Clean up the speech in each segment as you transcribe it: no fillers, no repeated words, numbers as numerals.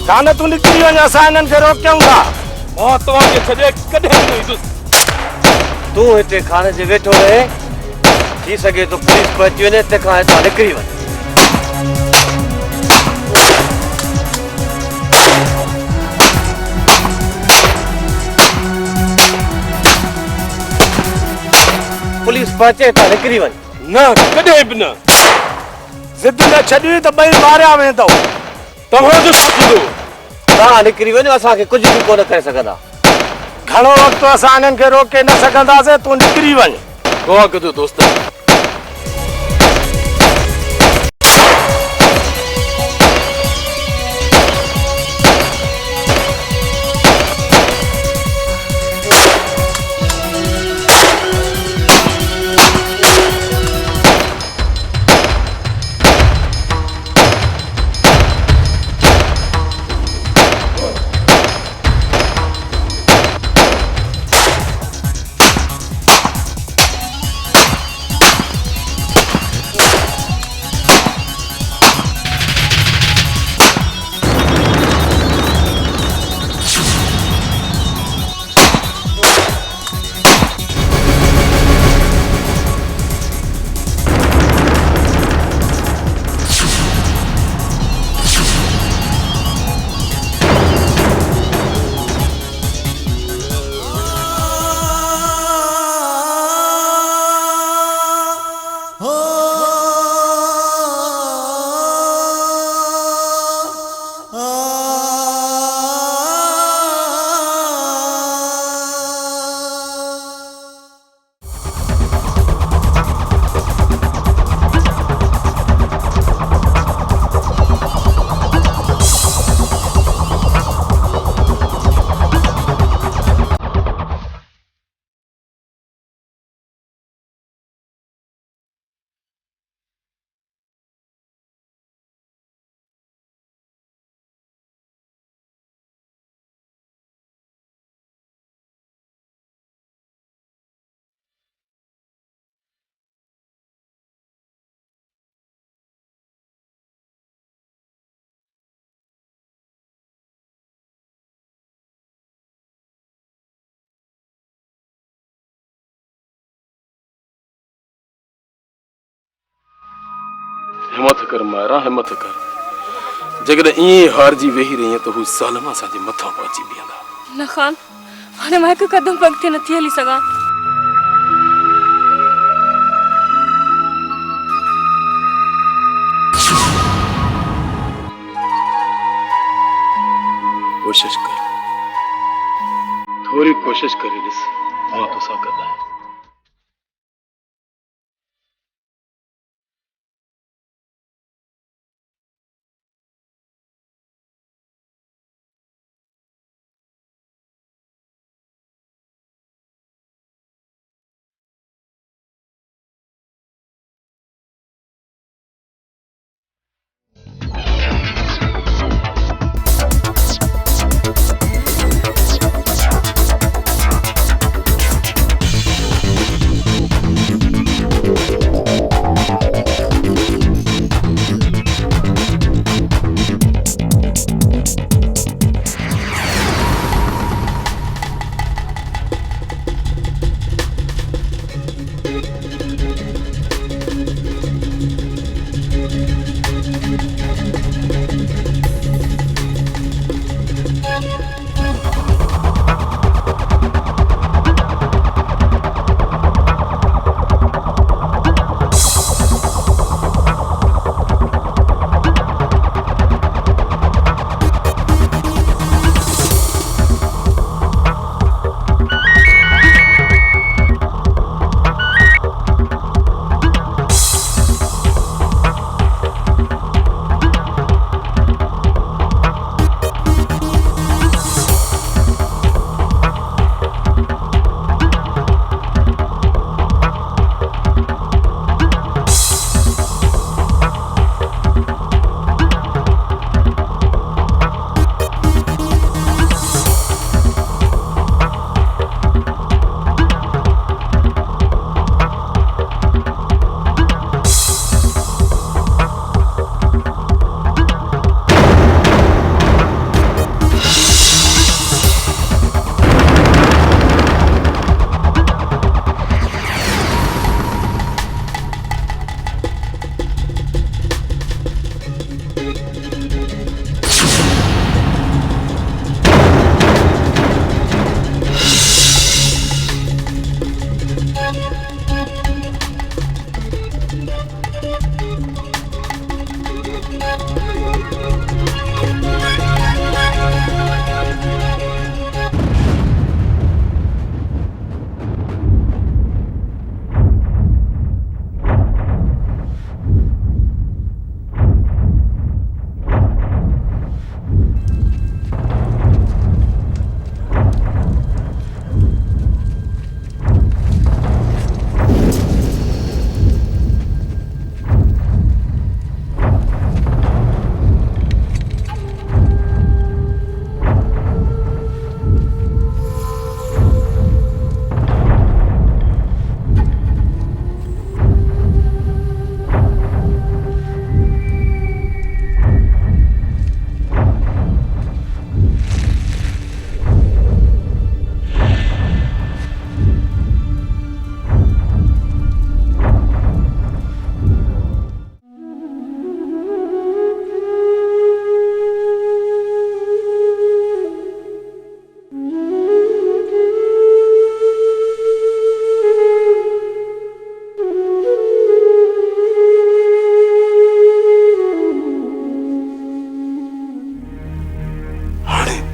कान तू निकिरी वञ असां हिननि खे रोकियूं था मां तव्हांखे छॾे कॾहिं न ईंदुसि तूं हिते खाने जे वेठो रहे थी सघे तो पुलिस पहुची वञे तंहिंखां हितां निकिरी वञ पुलिस पहुचे हितां निकिरी वञ न कॾहिं बि न ज़िद न छॾी त ॿई मारिया वेंदव तव्हांजो छा थींदो तव्हां निकिरी वञो असांखे कुझु बि कोन करे सघंदा घणो वक़्तु असां हिननि खे रोके न सघंदासीं तूं निकिरी वञ दुआ कजो दोस्त हिम्मत कर मायरा हिम्मत कर जगह ईअं हारजी वेही रही तो हू सालम असांजे मथां पहुची बीहंदा न खान हाणे मां हिकु कदम अॻिते नथी हली सघां कोशिश कर थोड़ी कोशिश करे ॾिस मां तोसां गॾु आहियां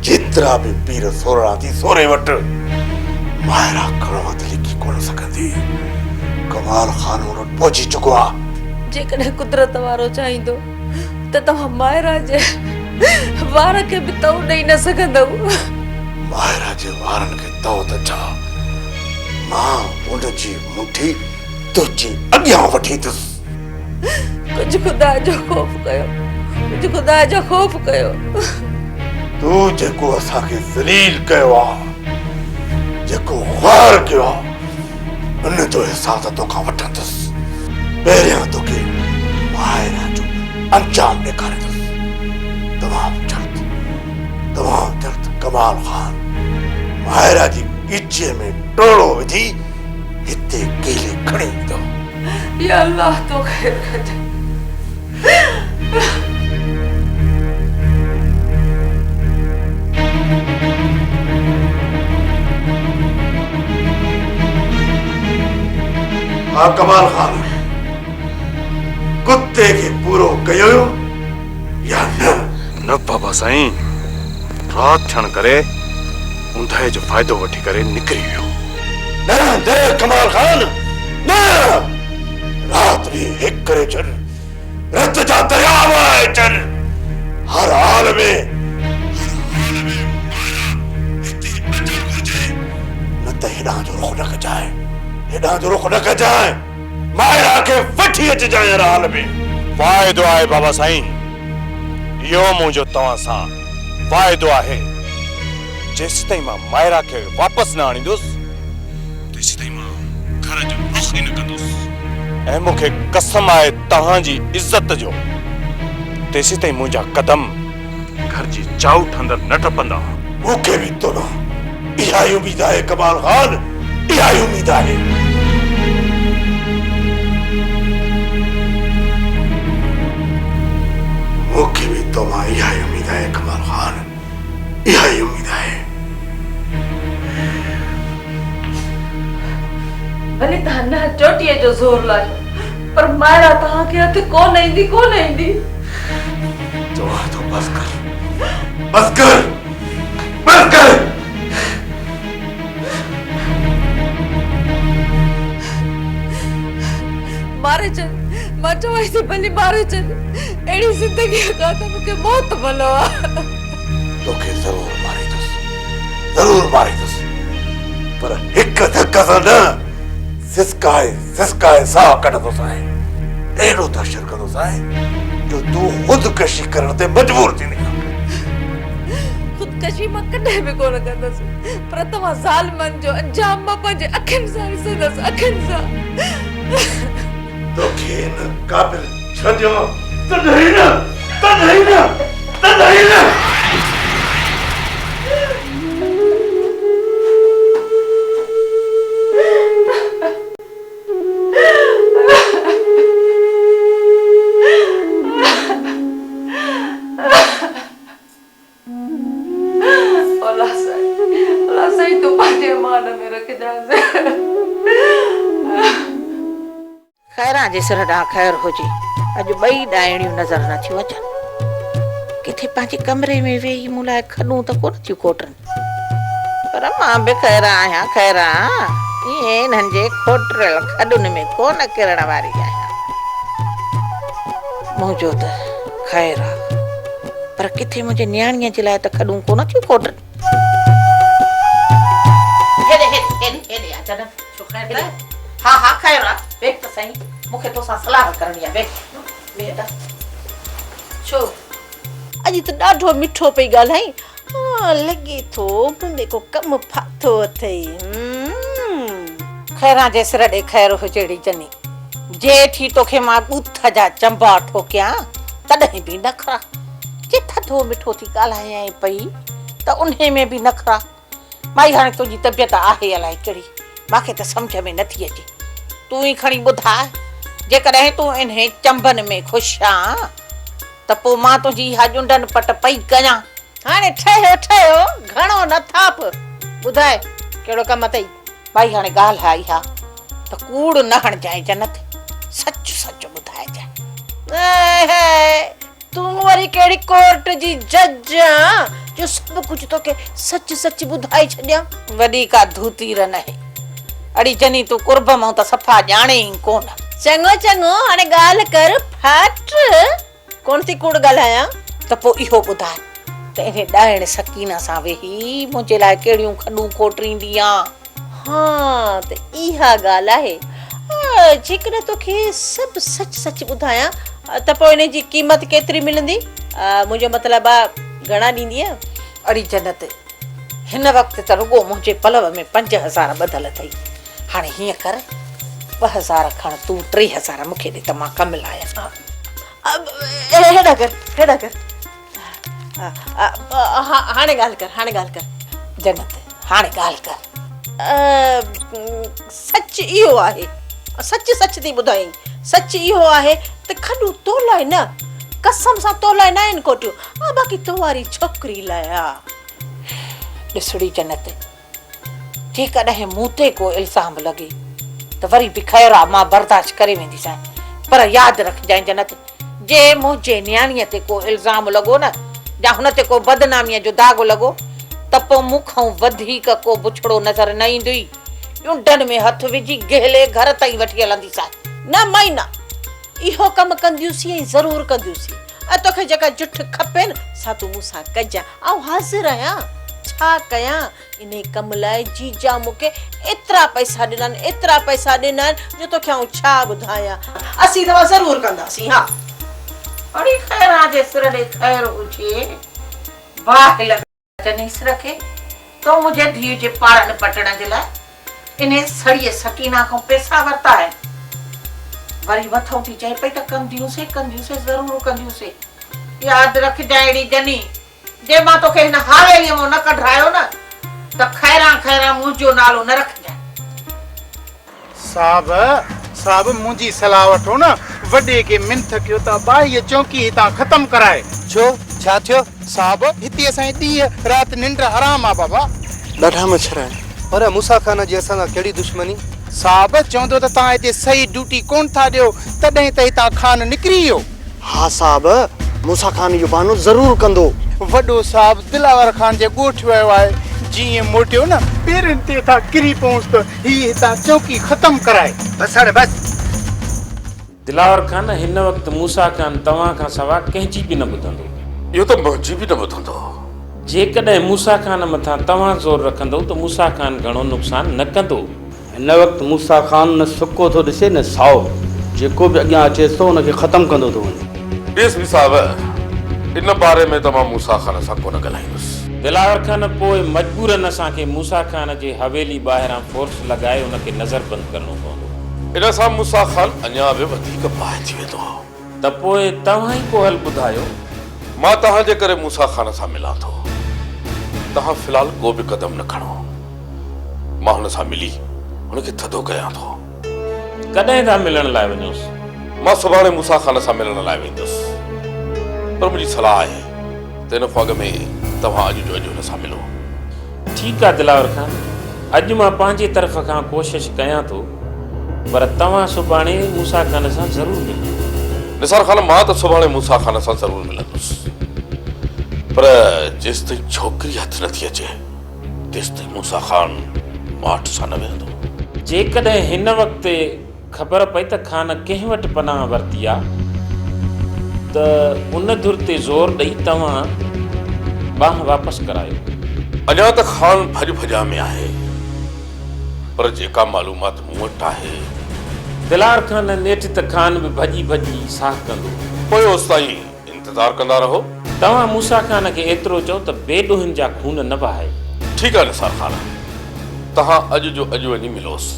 जेतिरा भी पीर सोरड़ा थी सोरे वट मायरा खणो त लिखी कोन सघंदी। कमाल खान वटि पहुची चुको आहे। जेकॾहिं कुदरत वारो चाहींदो त तव्हां मायरा जे वार खे बि तव ॾेई न सघंदव। मायरा जे वारनि खे तव त छा, मां उनजी मुठी तुंहिंजे अॻियां वठी अथसि। कुझु खुदा जो ख़ौफ़ कयो, कुझु खुदा जो ख़ौफ़ कयो। तूं जेको असांखे ज़लील कयो आहे, जेको ख़्वार कयो आहे, उन जो हिसाब त तोखां वठंदुसि। पहिरियां तोखे मायरा जो अंजाम ॾेखारींदुसि। तमामु जल्द कमाल खान मायरा जी ॻिचीअ में टोड़ो विझी हिते केले खणी ईंदो। या अल्लाह तो खैर करे। हाँ कमाल खान, कुत्ते के पूरो कयो या न बाबा साईं, रात थियण करे उंधाए जो फ़ाइदो वठी करे निकिरी वियो। न कमाल खान न, रात भी हिक करे छॾ, रत जा दरिया वहाए छॾ। हर हाल में न त हेॾां जो रुख न कजाए, हेॾां जो रुख न कजाए। मायरा खे वठी अचिजांइ हर हाल में। वाइदो आहे बाबा साईं, इहो मुंहिंजो तव्हां सां वाइदो आहे। जेसि ताईं मां मायरा खे वापसि न आणींदुसि, तेसि ताईं मां घर जो रुख ई न कंदुसि। ऐं मूंखे कसम आहे तव्हांजी इज़त जो, तेसि ताईं मुंहिंजा कदम घर जी चाउठ अंदर न टपंदा। मूंखे बि तो न इहा ई उम्मीद आहे कमाल खान, इहा ई उम्मीद आहे। मूंखे बि तो मां इहा ई उम्मीद आहे कमाल खान, इहा ई उम्मीद आहे। भले तव्हां न चोटीअ जो ज़ोर लायो, पर मायरा तव्हांखे हथ कोन ईंदी, कोन ईंदी। चवां थो बस कर, बस कर, बस कर। मारे छॾ, मां चवां थी भली मारे छॾ। अहिड़ी ज़िंदगी खां त मूंखे मौत भलो आहे। तोखे ज़रूर मारींदुसि, ज़रूर मारींदुसि, पर हिक धक सां न, सिसकाए साह कढंदुसि। अहिड़ो दहशत कंदुसि जो तूं ख़ुदकशी करण ते मजबूर थींदी। ख़ुदकशी मां कॾहिं बि कोन कंदसि, पर तव्हां ज़ालिमनि जो अंजाम मां पंहिंजे अखियुनि सां ॾिसंदसि, अखियुनि सां। तोखे न क़ाबिल छॾियो तॾहिं न। अल्लाह सही तो पंहिंजे मान में रखजांइ। खैरा जे सिर ॾांहुं ख़ैर हुजे। अॼु ॿई ॾाइणियूं नज़र न थियूं अचनि। किथे पंहिंजे कमरे में वेही मूं लाइ खॾूं त कोन थियूं कोटनि, पर मां बि खैरा आहियां। खैरा ईअं हिननि जे खोटरियल खॾुनि में कोन किरण वारी आहियां। मुंहिंजो त ख़ैर आहे, पर किथे मुंहिंजे न्याणीअ जे लाइ त खॾूं कोन थियूं कोटनि। हा खैर आहे, वेख त सही, मूंखे तोसां सलाह करणी आहे। वेख छो अॼु त ॾाढो मिठो पई ॻाल्हाई। लॻे थो मुंहिंजे को कमु फाथो अथई। खैरा जे सिर ॾे ख़ैर हुजेड़ी जनी, जेठी तोखे मां ॿूथ जा चंबा ठोकियां तॾहिं बि नखरा। जे थधो मिठो थी ॻाल्हायां पई त उन में बि नखरा। माई हाणे तुंहिंजी तबियत आहे अलाए कहिड़ी, मूंखे त सम्झ में नथी अचे। तूं ई खणी ॿुधा, जेकॾहिं तूं इन चंबनि में ख़ुशि आहीं त पोइ मां तुंहिंजी इहा ॼुंडनि पट पई कयां। हाणे ठहियो घणो न थाप, ॿुधाए कहिड़ो कमु अथई। भाई हाणे ॻाल्हि आई आहे त कूड़ न हणजांइ जनत, सच ॿुधाइजांइ। तू वरी केड़ी कोर्ट जी जज जो सब कुछ तो के सच सच बुधाई छड्या वडी का धूती र नहीं अड़ी जनी तू कुर्ब मां त सफा जाने ही कोन चंगो चंगो हाणे गाल कर फट कौन सी कूड़ ॻाल्हायां त पो इहो बुधाए त इने डायण सकीना सा वेही मुझे लाए केड़ियूं खडू कोटरींदी आ हाँ त इहा ॻाल्हि आहे जेकॾहिं तोखे सभु सच सच ॿुधायां त पोइ इन जी क़ीमत केतिरी मिलंदी मुंहिंजो मतिलबु आहे घणा ॾींदीअ अड़ी जन्नत हिन वक्त त रुगो मुझे पलव में 5000 बदल थई हाणे हिय कर 2000 खण तू 3000 मुखे दे त मां कम लाया हेॾा कर हाणे ॻाल्हि कर जन्नत हाणे ॻाल्हि कर सच इहो आहे सच थी ॿुधाई सच इहो आहे त खडू तो लाइ न कसम सां तो लाइ न आहिनि कोटियूं बाक़ी तो वारी छोकिरी लाइ ॾिसड़ी जन्नत जेकॾहिं मूं ते को इल्ज़ाम लॻे त वरी बि ख़ैर आहे मां बर्दाश्त करे वेंदीसां पर यादि रखजांइ जन्नत जे मुंहिंजे न्याणीअ ते को इल्ज़ाम लॻो न या हुन ते को बदनामीअ जो दाग़ लॻो त पोइ मूंखां वधीक को बुछड़ो नज़र न ईंदुई यूंडन में हथ विझी गहले घर ताईं वठी हलंदीसां न माई न इहो कमु कंदियूंसीं ऐं ज़रूरु कंदियूंसीं तोखे जेका जुठ खपे न सा तूं मूंसां कजां ऐं हाज़िर आहियां छा कयां इन कम लाइ जीजा मूंखे एतिरा पैसा ॾिना जो तोखे आउं छा ॿुधायां असीं तव्हां ज़रूरु कंदासीं हा अड़ी ख़ैर जे सिर ॾे ख़ैर हुजे बाहि जनीस रखे तो मुझे धीउ जे पाड़न पटण जे लाइ इन सड़ीअ सकीना खां पैसा वरता है वरी मथो थी चए पई त कंदियूंसीं ज़रूरु कंदियूंसीं यादि रखजांइ अहिड़ी जनी जे मां तोखे हिन हावेलीअ मां न कढायो न त खैरा मुंहिंजो नालो न रखजांइ साहब मुंहिंजी सलाह वठो न वॾे के मिंथ कयो त बाहीअ चौकी हितां ख़तम कराए छो छा थियो साहब हिते असांजी ॾींहं राति निंड हराम आहे बाबा ॾाढा मच्छर आहिनि पर मूसा खान जी असां सां कहिड़ी दुश्मनी साहब चवंदो त तव्हां हिते सही ड्यूटी कोन था ॾियो तॾहिं त हितां खान निकिरी वियो हा साहब मूसा खान इहो बहानो ज़रूरु कंदो वॾो साहब दिलावर खान जे ॻोठ वियो आहे जीअं मोटियो न पेरनि ते था किरी पहुंसि त हीअ हितां चौकी ख़तम कराए बस हाणे बस दिलावर खान हिन वक़्तु मूसा खान तव्हां खां सवाइ कंहिंजी बि न ॿुधंदो इहो त मुंहिंजी बि न ॿुधंदो जेकॾहिं मूसा खान मथां तव्हां ज़ोर रखंदो त मूसा खान घणो नुक़सान न कंदो हिन वक़्तु मूसा खान न सुको थो ॾिसे न साओ जेको बि अॻियां अचे थो हुनखे ख़तमु कंदो थो वञे ॾिस बि साहब इन बारे में त मां मूसा खान सां कोन ॻाल्हाईंदुसि दिलावर खान पोइ मजबूरन असांखे मूसा खान जे हवेली ॿाहिरां फोर्स लॻाए उनखे नज़रबंदि करणो पवंदो इन सां मूसा खान अञा बि वधीक बाहि थी वेंदो त पोइ तव्हां ई को हल ॿुधायो मां तव्हांजे करे मूसा खान सां मिलां थो तव्हां फ़िलहाल को बि क़दम न खणो मां हुन सां मिली हुनखे थधो कयां थो कॾहिं था मिलण लाइ वञोसि मां सुभाणे मूसा खान सां मिलण लाइ वेंदुसि पर मुंहिंजी सलाह आहे त हिन फाग में तव्हां अॼु जो अॼु हुन सां मिलो ठीकु आहे दिलावर खान अॼु मां पंहिंजे तरफ़ खां कोशिशि कयां थो पर तव्हां सुभाणे मूसा खान सां ज़रूरु मिलो निसार खान मां त सुभाणे मूसा खान सां ज़रूरु मिलंदुसि पर जेसि ताईं छोकिरी हथ नथी अचे तेसि ताईं मूसा खान माठ सां न वेंदो जेकॾहिं हिन वक़्तु ख़बर पई त खान कंहिं वटि पनाह वरिती आहे त उन धुर ते ज़ोर ॾेई तव्हां बाहि वापसि करायो अञा त खान भॼा में आहे पर जेका मालूमात मूं वटि आहे दिलार खान नेठि त खान बि भॼी साह कंदो पोइ ओसि ताईं इंतज़ारु कंदा रहो तव्हां मूसा खान खे एतिरो चओ त बेॾोहिन जा खून न वहाए ठीकु आहे निसार खान तव्हां अॼु जो अॼु वञी मिलोसि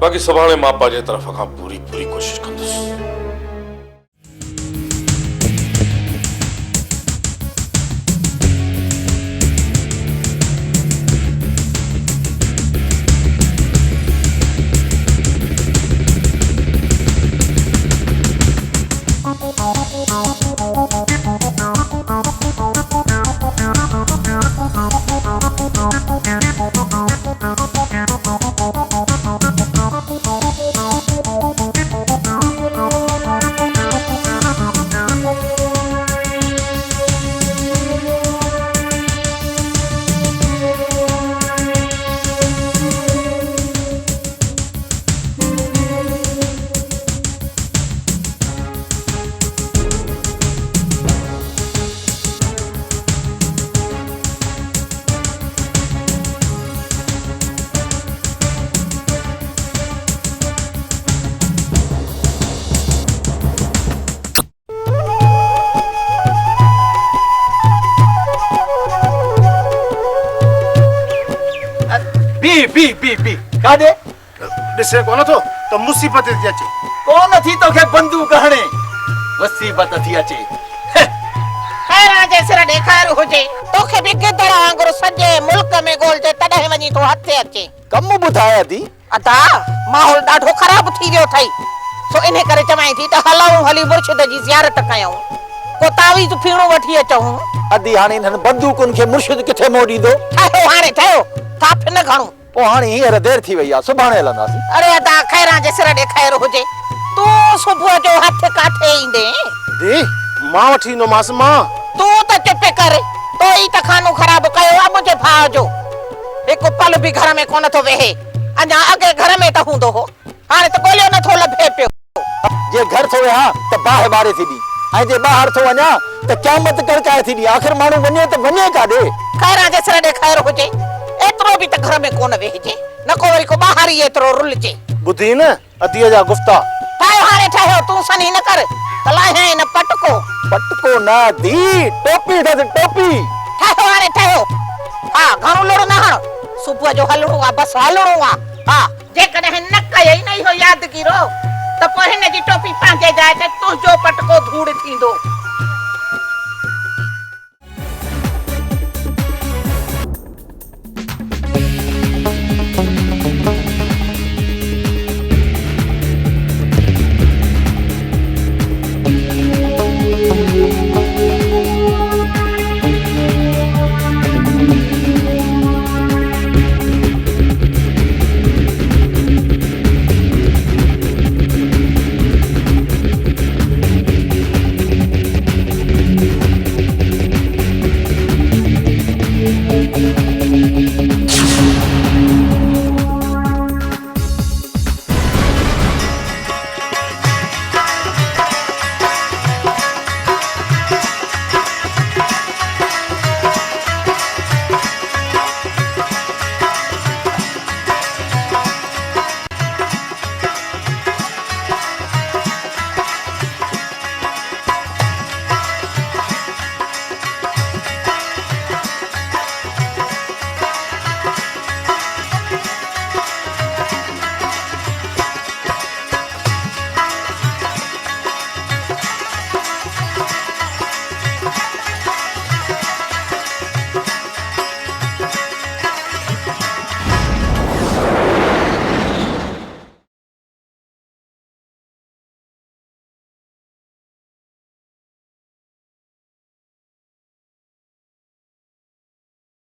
बाक़ी सुभाणे मां पंहिंजे तरफ़ खां पूरी कोशिशि कंदुसि बी कादे ॾिसे कोन थो त मुसीबत थी अचे कौन थी तोखे बंदूक हणे मुसीबत थी अचे खैर जे सिर ॾेखार हुजे तोखे बि गिदड़ वांगुरु सॼे मुल्क में ॻोल्हिजे तॾहिं वञी तो हथे अचे कम ॿुधाया थी अदा माहौल ॾाढो ख़राब थी वियो अथई सो इन करे चवां थी त हलऊं हली मुर्शिद जी ज़ियारत कयूं को तावीज़ फीणो वठी अचूं अदी हाणे हिननि बंदूकुनि खे मुर्शिद किथे मोड़ ॾींदो ठहियो हाणे ठहियो काफ़ी न घणो पोइ हाणे हींअर देरि थी वई आहे सुभाणे हलंदासीं अरे अदा खैरां जे सिर ॾेखार हुजे तूं सुबुह जो हथ काथे ईंदे दी मां वठी ईंदोमांसि मां तूं त चुप कर तो ई त खानो ख़राब कयो आहे मुंहिंजे भाउ जो हिकु पल बि घर में कोन थो वेहे अञा अॻे घर में त हूंदो हो हाणे त ॻोल्हियो नथो लभे पियो जे घर थो वेहा त बाहि ॿारे थी ॾी ऐं जे ॿाहिरि थो वञा त क़यामत कड़काए थी ॾी आख़िर माण्हू वञे त वञे काॾे खैरां जे सिर ॾेखार हुजे एतिरो बि त घर में कोन वेहिजे न को वरी को ॿाहिरि ई एतिरो रुलजे ॿुधी न अदीअ जा गुफ़्ता ठहियो हाणे ठहियो तूं सनी न कर कलाहे न पटको पटको न दी टोपी अथसि टोपी ठहियो हाणे ठहियो हा घणो लुड़ न हण सुबुह जो हलणो आहे बसि हलणो आहे हा जेकॾहिं न कयई न इहो यादगिरो त पोइ हिन जी टोपी पंहिंजे जाइ ते तुंहिंजो पटको धूड़ थींदो